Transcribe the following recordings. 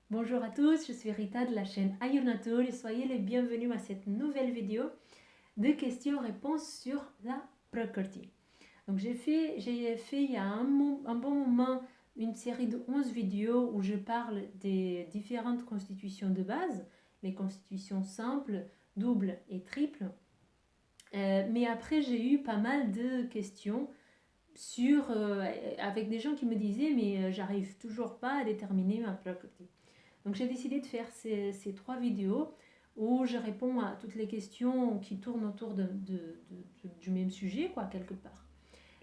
Bonjour à tous, je suis Rita de la chaîne Ayurnatul et soyez les bienvenus à cette nouvelle vidéo de questions-réponses sur la Prakriti. Donc j'ai fait il y a un bon moment une série de 11 vidéos où je parle des différentes constitutions de base, les constitutions simples, doubles et triples. Mais après j'ai eu pas mal de questions avec des gens qui me disaient mais j'arrive toujours pas à déterminer ma Prakriti. Donc j'ai décidé de faire ces 3 vidéos où je réponds à toutes les questions qui tournent autour du même sujet, quoi, quelque part.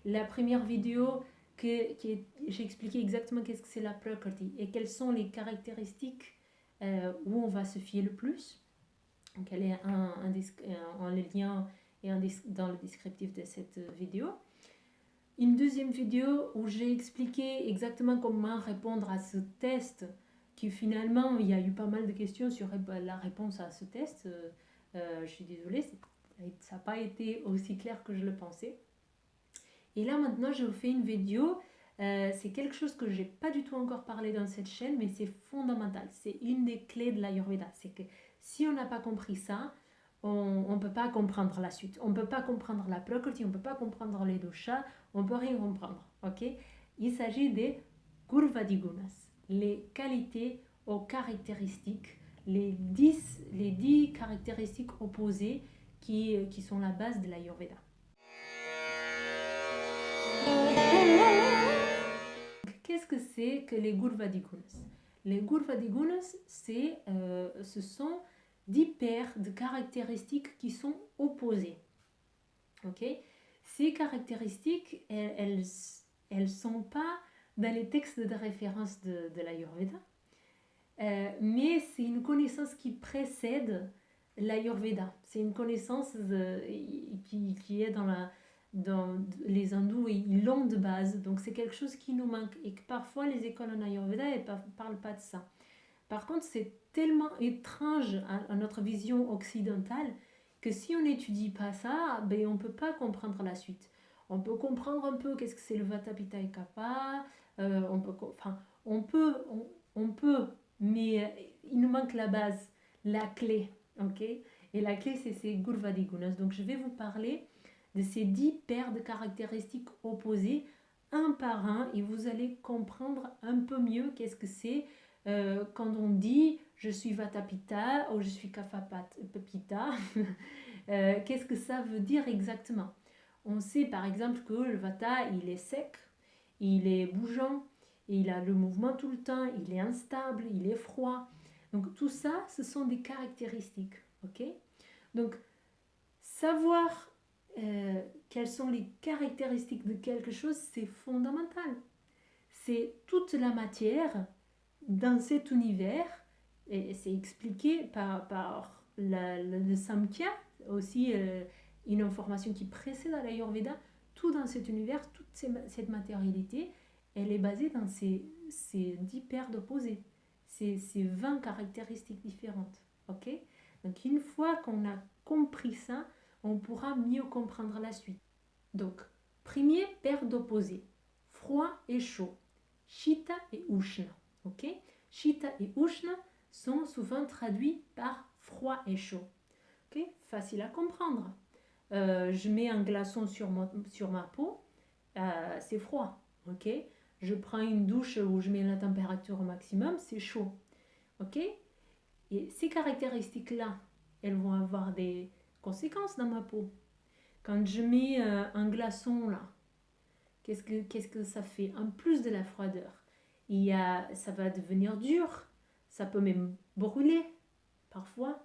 La première vidéo, j'ai expliqué exactement qu'est-ce que c'est la Prakriti et quelles sont les caractéristiques où on va se fier le plus. Donc elle est en lien et dans le descriptif de cette vidéo. Une deuxième vidéo où j'ai expliqué exactement comment répondre à ce test qui finalement, il y a eu pas mal de questions sur la réponse à ce test. Je suis désolée, ça n'a pas été aussi clair que je le pensais. Et là maintenant, je vous fais une vidéo. C'est quelque chose que je n'ai pas du tout encore parlé dans cette chaîne, mais c'est fondamental. C'est une des clés de l'Ayurveda. C'est que si on n'a pas compris ça, on ne peut pas comprendre la suite. On ne peut pas comprendre la Prakriti, on ne peut pas comprendre les doshas, on ne peut rien comprendre. Okay, il s'agit des Gurvadigunas, les qualités aux caractéristiques, les 10 caractéristiques opposées qui sont la base de l'Ayurveda. Qu'est-ce que c'est que les Gurvadigunas? Les Gurvadigunas, ce sont 10 paires de caractéristiques qui sont opposées. Okay, ces caractéristiques, elles ne sont pas dans les textes de référence de l'Ayurveda, mais c'est une connaissance qui précède l'Ayurveda. C'est une connaissance qui est dans les hindous et ils l'ont de base. Donc c'est quelque chose qui nous manque et que parfois les écoles en Ayurveda ne parlent pas de ça. Par contre, c'est tellement étrange à notre vision occidentale que si on n'étudie pas ça, ben, on ne peut pas comprendre la suite. On peut comprendre un peu qu'est-ce que c'est le Vata, Pitta et Kapha, on peut, mais il nous manque la base, la clé, ok? Et la clé, c'est ces Gurvadigunas. Donc, je vais vous parler de ces 10 paires de caractéristiques opposées, un par un, et vous allez comprendre un peu mieux qu'est-ce que c'est quand on dit je suis Vata Pitta ou je suis Kapha Pitta. Qu'est-ce que ça veut dire exactement? On sait par exemple que le Vata, il est sec, il est bougeant, il a le mouvement tout le temps, il est instable, il est froid. Donc tout ça, ce sont des caractéristiques. Ok? Donc savoir quelles sont les caractéristiques de quelque chose, c'est fondamental. C'est toute la matière dans cet univers, et c'est expliqué par le Samkhya, aussi une information qui précède à l'Ayurveda. Tout dans cet univers, toute cette matérialité, elle est basée dans ces 10 paires d'opposés, ces 20 caractéristiques différentes. Ok? Donc une fois qu'on a compris ça, on pourra mieux comprendre la suite. Donc, premier paire d'opposés, froid et chaud, Shita et Ushna. Ok? Shita et Ushna sont souvent traduits par froid et chaud. Ok? Facile à comprendre. Je mets un glaçon sur ma peau, c'est froid. Ok? Je prends une douche où je mets la température au maximum, c'est chaud. Ok? Et ces caractéristiques-là, elles vont avoir des conséquences dans ma peau. Quand je mets un glaçon là, qu'est-ce que ça fait? En plus de la froideur, ça va devenir dur, ça peut même brûler parfois.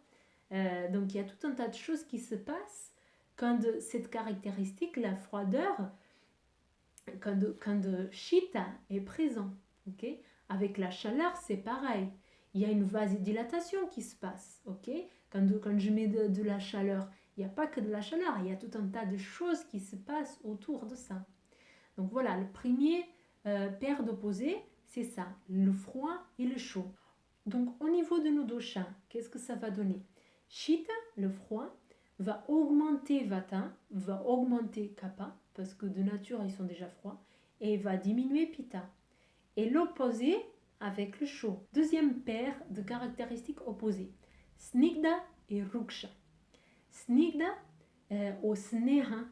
Donc il y a tout un tas de choses qui se passent quand cette caractéristique, la froideur, quand Shita est présent. Okay? Avec la chaleur, c'est pareil. Il y a une vasodilatation qui se passe. Okay? Quand je mets de la chaleur, il n'y a pas que de la chaleur, il y a tout un tas de choses qui se passent autour de ça. Donc voilà, le premier paire d'opposés, c'est ça, le froid et le chaud. Donc au niveau de nos doshas, qu'est-ce que ça va donner? Shita, le froid, va augmenter Vata, va augmenter Kapha, parce que de nature ils sont déjà froids, et va diminuer Pitta. Et l'opposé, avec le chaud. Deuxième paire de caractéristiques opposées, Snigdha et Ruksha. Snigdha au Sneha,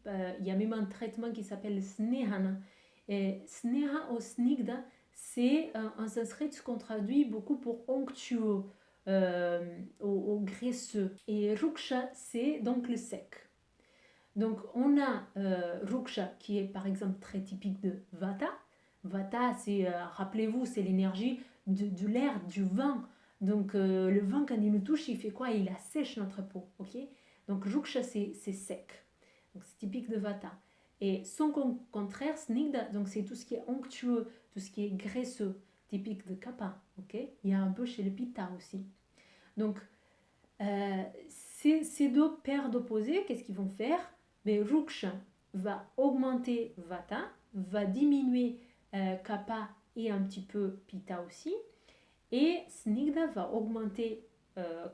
il y a même un traitement qui s'appelle Snehana. Et Sneha au Snigdha, c'est en sanskrit ce qu'on traduit beaucoup pour onctueux, au graisseux. Et Ruksha, c'est donc le sec. Donc on a Ruksha qui est par exemple très typique de Vata. Vata, c'est, rappelez-vous, c'est l'énergie de l'air, du vent. Donc le vent, quand il nous touche, il fait quoi? Il assèche notre peau. Ok, donc Ruksha, c'est sec. Donc c'est typique de Vata. Et son contraire, Snigdha, donc c'est tout ce qui est onctueux, tout ce qui est graisseux, typique de Kapha. Ok, il y a un peu chez le Pitta aussi. Donc ces deux paires d'opposés, qu'est-ce qu'ils vont faire? Mais Ruksha va augmenter Vata, va diminuer Kapha et un petit peu Pitta aussi. Et Snigdha va augmenter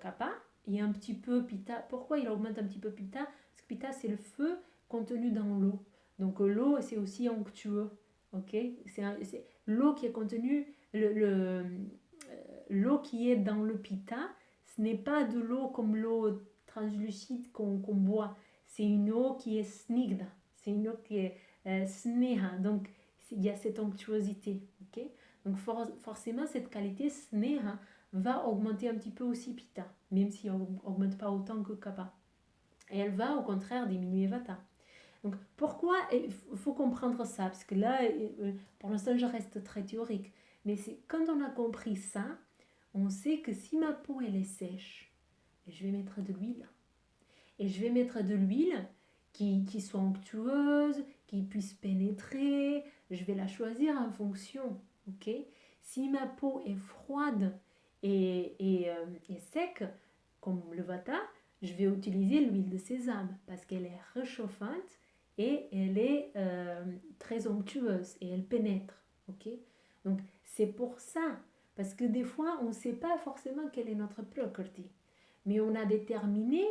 Kapha et un petit peu Pitta. Pourquoi il augmente un petit peu Pitta? Parce que Pitta, c'est le feu contenu dans l'eau. Donc l'eau, c'est aussi onctueux. Okay, c'est l'eau qui est contenue, l'eau qui est dans le Pitta, ce n'est pas de l'eau comme l'eau translucide qu'on boit. C'est une eau qui est snigdha. C'est une eau qui est sneha. Donc, il y a cette onctuosité. Okay? Donc, forcément, cette qualité sneha va augmenter un petit peu aussi Pitta, même si elle n'augmente pas autant que Kapha. Et elle va, au contraire, diminuer Vata. Donc, pourquoi il faut comprendre ça? Parce que là, pour l'instant, je reste très théorique. Mais c'est quand on a compris ça, on sait que si ma peau, elle est sèche, je vais mettre de l'huile. Et je vais mettre de l'huile qui soit onctueuse, qui puisse pénétrer. Je vais la choisir en fonction. Okay? Si ma peau est froide et sec, comme le Vata, je vais utiliser l'huile de sésame parce qu'elle est réchauffante et elle est très onctueuse et elle pénètre. Okay? Donc c'est pour ça, parce que des fois on ne sait pas forcément quelle est notre prakriti, mais on a déterminé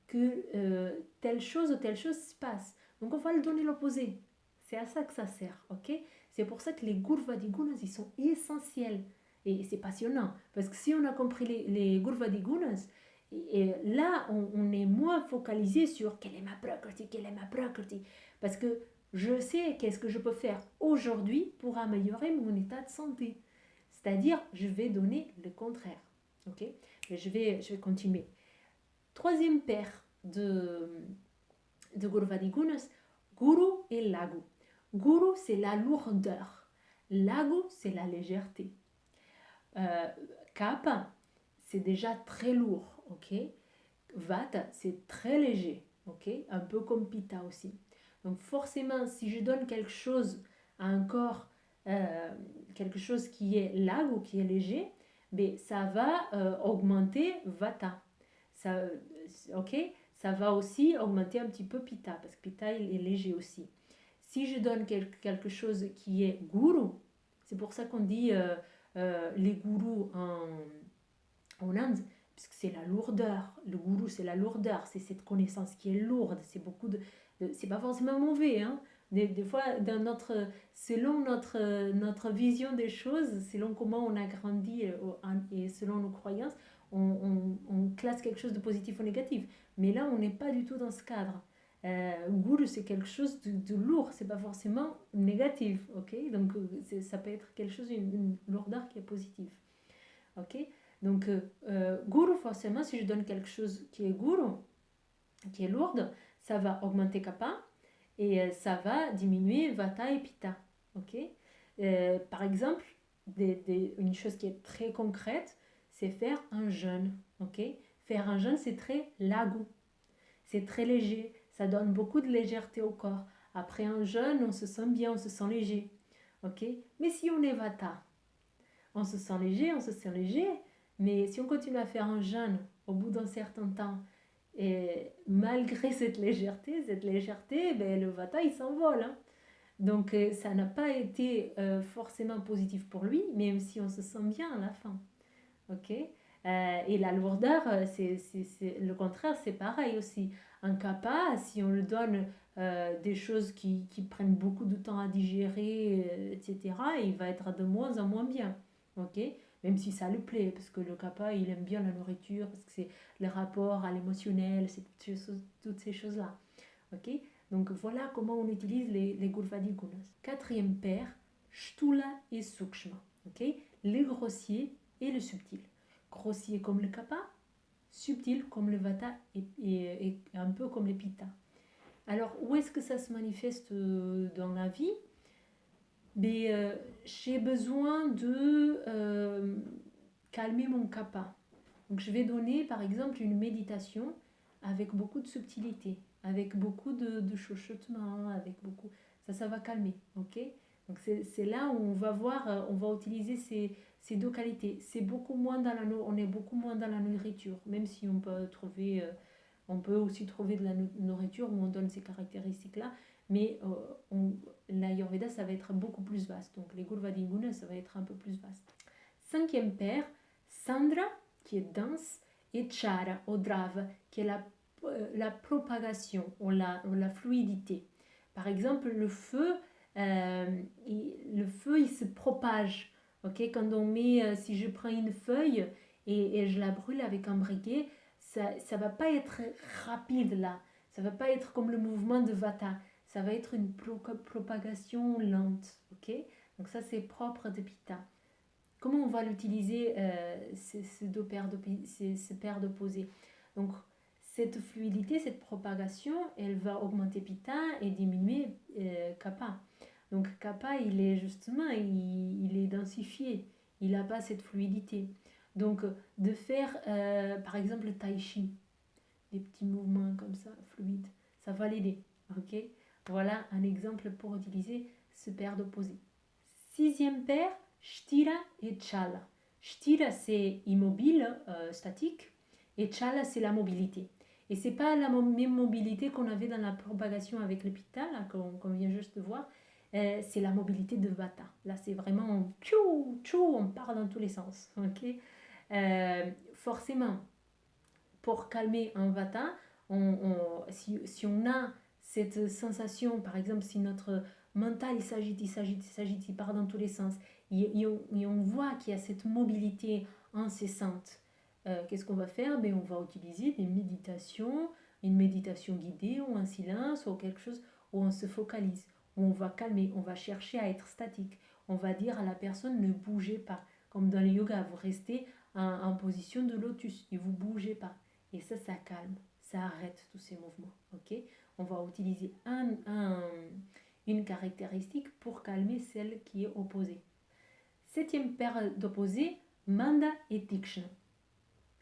que telle chose ou telle chose se passe. Donc on va le donner l'opposé. C'est à ça que ça sert. Okay? C'est pour ça que les Gurvadigunas, ils sont essentiels. Et c'est passionnant, parce que si on a compris les Gurvadigunas, et là, on est moins focalisé sur quelle est ma prakriti, parce que je sais qu'est-ce que je peux faire aujourd'hui pour améliorer mon état de santé. C'est-à-dire, je vais donner le contraire. Okay? Je vais continuer. Troisième paire de Gurvadigunas, Guru et Lagu. Guru, c'est la lourdeur. Lagu, c'est la légèreté. Kapha, c'est déjà très lourd. Okay? Vata, c'est très léger. Okay? Un peu comme Pitta aussi. Donc forcément, si je donne quelque chose à un corps, quelque chose qui est Lagu, qui est léger, mais ça va augmenter Vata. Ça, okay? Ça va aussi augmenter un petit peu Pitta, parce que Pitta il est léger aussi. Si je donne quelque chose qui est Guru, c'est pour ça qu'on dit les gourous en Inde, parce que c'est la lourdeur. Le gourou, c'est la lourdeur, c'est cette connaissance qui est lourde. C'est beaucoup c'est pas forcément mauvais, hein. Des fois, selon notre vision des choses, selon comment on a grandi et selon nos croyances, on classe quelque chose de positif ou négatif. Mais là, on n'est pas du tout dans ce cadre. Gourou, c'est quelque chose de lourd, c'est pas forcément négatif. Okay? Donc, ça peut être quelque chose, une lourdeur qui est positive. Okay? Donc, Guru, forcément, si je donne quelque chose qui est Guru, qui est lourde, ça va augmenter Kapha et ça va diminuer Vata et Pitta. Okay? Par exemple, une chose qui est très concrète, c'est faire un jeûne. Okay? Faire un jeûne, c'est très Lagu. C'est très léger. Ça donne beaucoup de légèreté au corps. Après un jeûne, on se sent bien, on se sent léger. Okay? Mais si on est Vata, on se sent léger, mais si on continue à faire un jeûne au bout d'un certain temps, et malgré cette légèreté, ben, le Vata, il s'envole. Hein. Donc, ça n'a pas été forcément positif pour lui, même si on se sent bien à la fin. Okay? Et la lourdeur, c'est le contraire, c'est pareil aussi. Un Kapha, si on lui donne des choses qui prennent beaucoup de temps à digérer, etc., il va être de moins en moins bien. ok? Même si ça lui plaît, parce que le kappa, il aime bien la nourriture, parce que c'est le rapport à l'émotionnel, c'est toutes ces choses-là, ok? Donc voilà comment on utilise les Gurvadi Gunas. Quatrième paire, Shtula et Sukshma, ok? Les grossiers et le subtil. Grossier comme le kappa, subtil comme le vata et un peu comme le pitta. Alors, où est-ce que ça se manifeste dans la vie? Mais j'ai besoin de calmer mon kappa. Donc, je vais donner, par exemple, une méditation avec beaucoup de subtilité, avec beaucoup de chuchotement, avec beaucoup... Ça va calmer, ok? Donc, c'est là où on va voir, on va utiliser ces deux qualités. C'est beaucoup moins dans on est beaucoup moins dans la nourriture, même si on peut trouver... on peut aussi trouver de la nourriture où on donne ces caractéristiques-là, mais l'Ayurveda, ça va être beaucoup plus vaste. Donc les Gurvadi Gunas, ça va être un peu plus vaste. Cinquième paire, Sandra, qui est dense, et Chara, ou Drava, qui est la propagation ou la fluidité. Par exemple, le feu, il se propage. Okay, quand on met, si je prends une feuille et je la brûle avec un briquet, ça va pas être rapide là. Ça va pas être comme le mouvement de Vata. Ça va être une propagation lente. Ok? Donc ça, c'est propre de Pitta. Comment on va l'utiliser, ces paires d'opposés? Donc, cette fluidité, cette propagation, elle va augmenter Pitta et diminuer Kapha. Donc, Kapha, il est justement, il est densifié. Il n'a pas cette fluidité. Donc, de faire, par exemple, le tai chi, des petits mouvements comme ça, fluides, ça va l'aider. Ok? Voilà un exemple pour utiliser ce paire d'opposés. Sixième paire, Shtira et Chala. Shtira, c'est immobile, statique, et Chala, c'est la mobilité. Et c'est pas la même mobilité qu'on avait dans la propagation avec le Pitta, qu'on vient juste de voir. C'est la mobilité de Vata. Là, c'est vraiment tchou, tchou, on part dans tous les sens. Okay, forcément, pour calmer un Vata, si on a cette sensation, par exemple, si notre mental il s'agite, il part dans tous les sens, et on voit qu'il y a cette mobilité incessante, qu'est-ce qu'on va faire? On va utiliser des méditations, une méditation guidée ou un silence ou quelque chose où on se focalise, où on va calmer, on va chercher à être statique, on va dire à la personne ne bougez pas, comme dans le yoga, vous restez en position de lotus et vous bougez pas. Et ça calme, ça arrête tous ces mouvements. Ok? On va utiliser une caractéristique pour calmer celle qui est opposée. Septième paire d'opposés, Manda et Tikshna.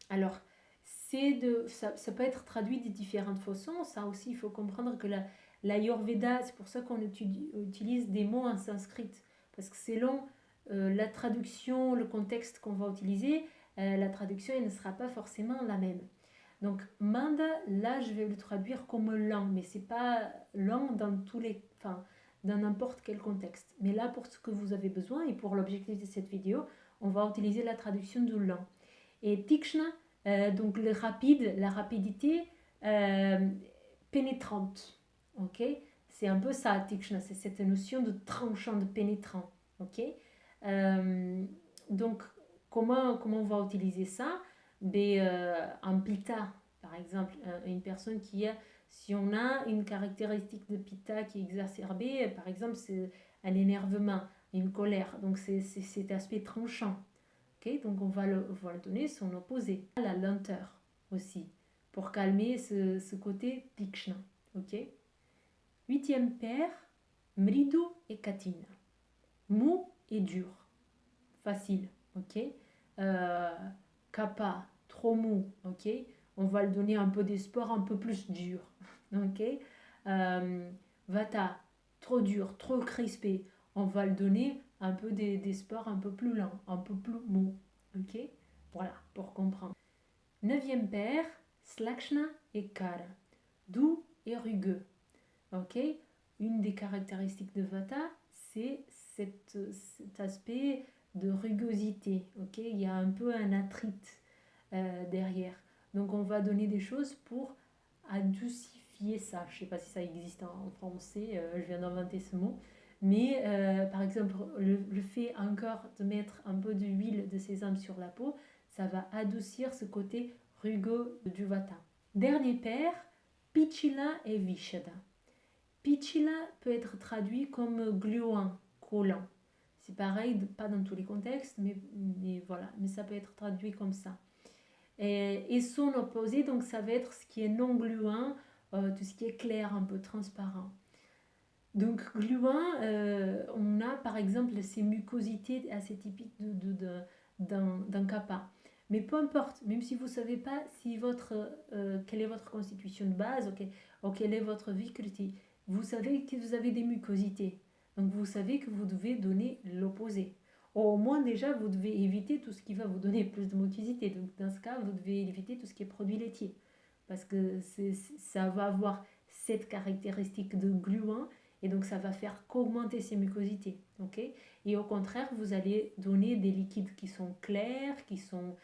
Alors, ça peut être traduit de différentes façons. Ça aussi, il faut comprendre que l'Ayurveda, c'est pour ça qu'on utilise des mots en sanskrit. Parce que selon la traduction, le contexte qu'on va utiliser, la traduction elle ne sera pas forcément la même. Donc, Manda, là, je vais le traduire comme lent, mais c'est pas lent dans dans n'importe quel contexte. Mais là, pour ce que vous avez besoin et pour l'objectif de cette vidéo, on va utiliser la traduction de lent. Et Tikshna, donc la rapidité pénétrante. Ok? C'est un peu ça, Tikshna, c'est cette notion de tranchant, de pénétrant. Ok? Donc, comment on va utiliser ça? En Pitta, par exemple, une personne qui a, si on a une caractéristique de Pitta qui est exacerbée, par exemple, c'est un énervement, une colère, donc c'est cet aspect tranchant. Okay, donc on va le donner son opposé, la lenteur aussi, pour calmer ce côté Tikshna. Okay. Huitième paire, Mridu et Katina. Mou et dur. Facile. Ok. Kapha, trop mou. Ok. On va le donner un peu des sports un peu plus dur. Ok. Vata, trop dur, trop crispé. On va le donner un peu des sports un peu plus lents, un peu plus mou. Ok. Voilà, pour comprendre. Neuvième paire, Slakshna et Kara. Doux et rugueux. Ok. Une des caractéristiques de Vata, c'est cet aspect de rugosité. Ok. Il y a un peu un attrite derrière. Donc on va donner des choses pour adoucifier ça. Je ne sais pas si ça existe en français, je viens d'inventer ce mot. Mais par exemple, le fait encore de mettre un peu d'huile de sésame sur la peau, ça va adoucir ce côté rugueux du vata. Dernier paire, Pichila et Vishada. Pichila peut être traduit comme gluant, collant. C'est pareil, pas dans tous les contextes, mais voilà, mais ça peut être traduit comme ça. Et son opposé, donc ça va être ce qui est non gluant, tout ce qui est clair, un peu transparent. Donc gluant, on a par exemple ces mucosités assez typiques d'un kapha. Mais peu importe, même si vous ne savez pas si quelle est votre constitution de base, ou quelle est votre vikriti, vous savez que vous avez des mucosités. Donc vous savez que vous devez donner l'opposé. Au moins déjà, vous devez éviter tout ce qui va vous donner plus de mucosité. Donc dans ce cas, vous devez éviter tout ce qui est produit laitier. Parce que ça va avoir cette caractéristique de gluant. Et donc, ça va faire qu'augmenter ces mucosités. Okay, et au contraire, vous allez donner des liquides qui sont clairs, qui sont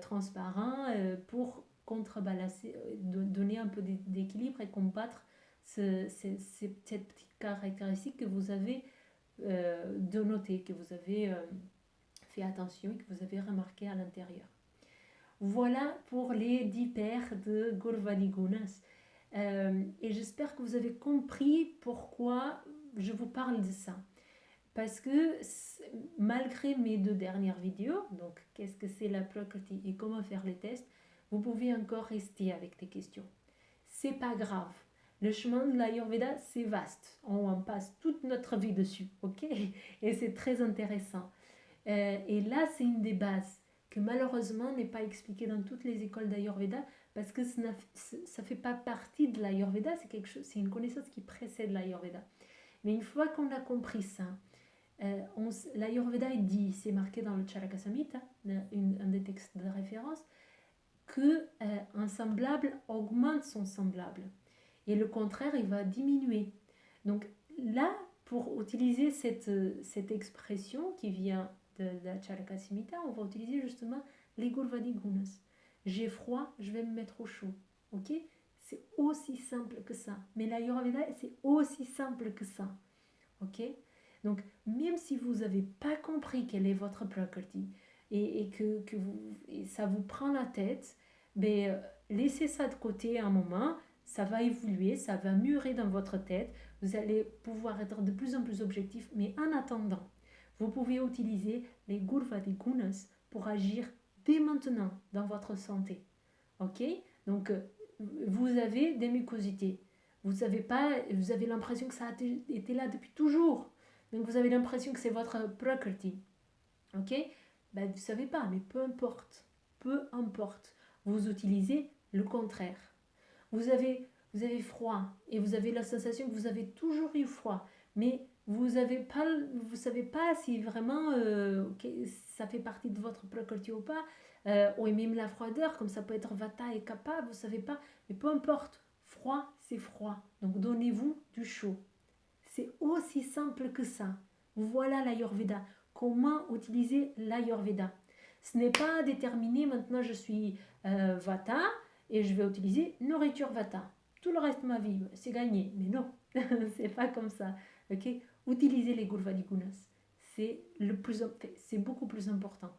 transparents pour contrebalancer, donner un peu d'équilibre et combattre cette petite caractéristique que vous avez dénotée, que vous avez fait attention et que vous avez remarqué à l'intérieur. Voilà pour les 10 paires de Gurvaligunas. Et j'espère que vous avez compris pourquoi je vous parle de ça. Parce que malgré mes 2 dernières vidéos, donc qu'est-ce que c'est la Prakriti et comment faire les tests, vous pouvez encore rester avec des questions. C'est pas grave. Le chemin de l'Ayurveda, c'est vaste. On passe toute notre vie dessus, ok? Et c'est très intéressant. Et là, c'est une des bases que malheureusement n'est pas expliquée dans toutes les écoles d'Ayurveda parce que ça ne fait pas partie de l'Ayurveda, c'est une connaissance qui précède l'Ayurveda. Mais une fois qu'on a compris ça, l'Ayurveda est dit, c'est marqué dans le Charaka Samhita, un des textes de référence, qu'un semblable augmente son semblable. Et le contraire, il va diminuer. Donc là, pour utiliser cette expression qui vient de la Charaka Samhita, on va utiliser justement les Gurvaligunas. J'ai froid, je vais me mettre au chaud. Ok? C'est aussi simple que ça. Mais l'Ayurveda, c'est aussi simple que ça. Ok? Donc, même si vous n'avez pas compris quelle est votre prakriti et que ça vous prend la tête, laissez ça de côté un moment. Ça va évoluer, ça va mûrir dans votre tête. Vous allez pouvoir être de plus en plus objectif. Mais en attendant, vous pouvez utiliser les Gurvaligunas pour agir dès maintenant dans votre santé. Ok? Donc, vous avez des mucosités. Vous avez l'impression que ça a été là depuis toujours. Donc, vous avez l'impression que c'est votre prakriti. Ok? Vous ne savez pas, mais peu importe. Peu importe. Vous utilisez le contraire. Vous avez froid et vous avez la sensation que vous avez toujours eu froid. Mais vous savez pas si vraiment ça fait partie de votre prakriti ou pas, ou même la froideur, comme ça peut être vata et kapha, vous savez pas, mais peu importe, froid c'est froid, donc donnez-vous du chaud. C'est aussi simple que ça. Voilà l'Ayurveda. Comment utiliser l'Ayurveda? Ce n'est pas déterminé, maintenant je suis vata et je vais utiliser nourriture vata. Tout le reste de ma vie, c'est gagné. Mais non, c'est pas comme ça. Ok? Utilisez les Gurvaligunas. C'est beaucoup plus important.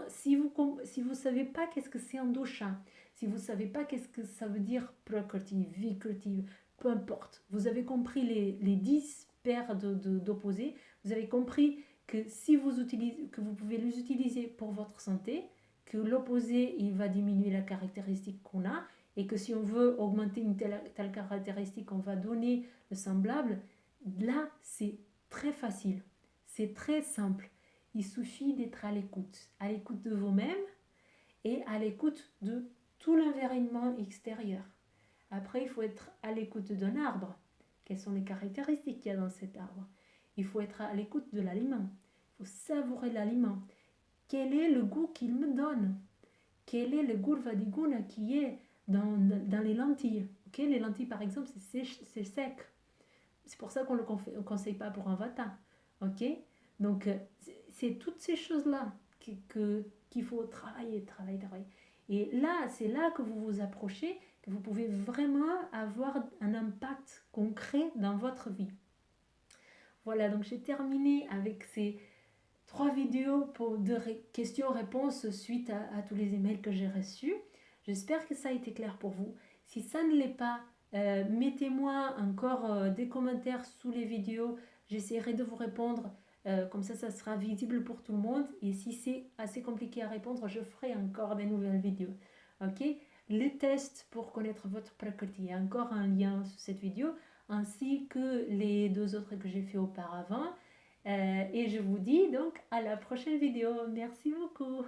Si vous savez pas qu'est-ce que c'est un dosha, si vous savez pas qu'est-ce que ça veut dire prakriti, vikriti, peu importe. Vous avez compris les 10 paires d'opposés. Vous avez compris que que vous pouvez les utiliser pour votre santé, que l'opposé il va diminuer la caractéristique qu'on a et que si on veut augmenter une telle caractéristique, on va donner le semblable. Là, c'est très facile, c'est très simple. Il suffit d'être à l'écoute de vous-même et à l'écoute de tout l'environnement extérieur. Après, il faut être à l'écoute d'un arbre. Quelles sont les caractéristiques qu'il y a dans cet arbre? Il faut être à l'écoute de l'aliment. Il faut savourer l'aliment. Quel est le goût qu'il me donne? Quel est le Gurvadiguna qui est dans les lentilles? Okay, les lentilles, par exemple, c'est sec. C'est pour ça qu'on ne le conseille pas pour un vata. Okay? Donc, c'est toutes ces choses-là qu'il faut travailler. Et là, c'est là que vous vous approchez, que vous pouvez vraiment avoir un impact concret dans votre vie. Voilà, donc j'ai terminé avec ces 3 vidéos de questions-réponses suite à tous les emails que j'ai reçus. J'espère que ça a été clair pour vous. Si ça ne l'est pas, mettez-moi encore des commentaires sous les vidéos. J'essaierai de vous répondre. Comme ça sera visible pour tout le monde. Et si c'est assez compliqué à répondre, je ferai encore des nouvelles vidéos. Ok? Les tests pour connaître votre prakriti. Il y a encore un lien sous cette vidéo, ainsi que les 2 autres que j'ai fait auparavant. Et je vous dis donc à la prochaine vidéo. Merci beaucoup.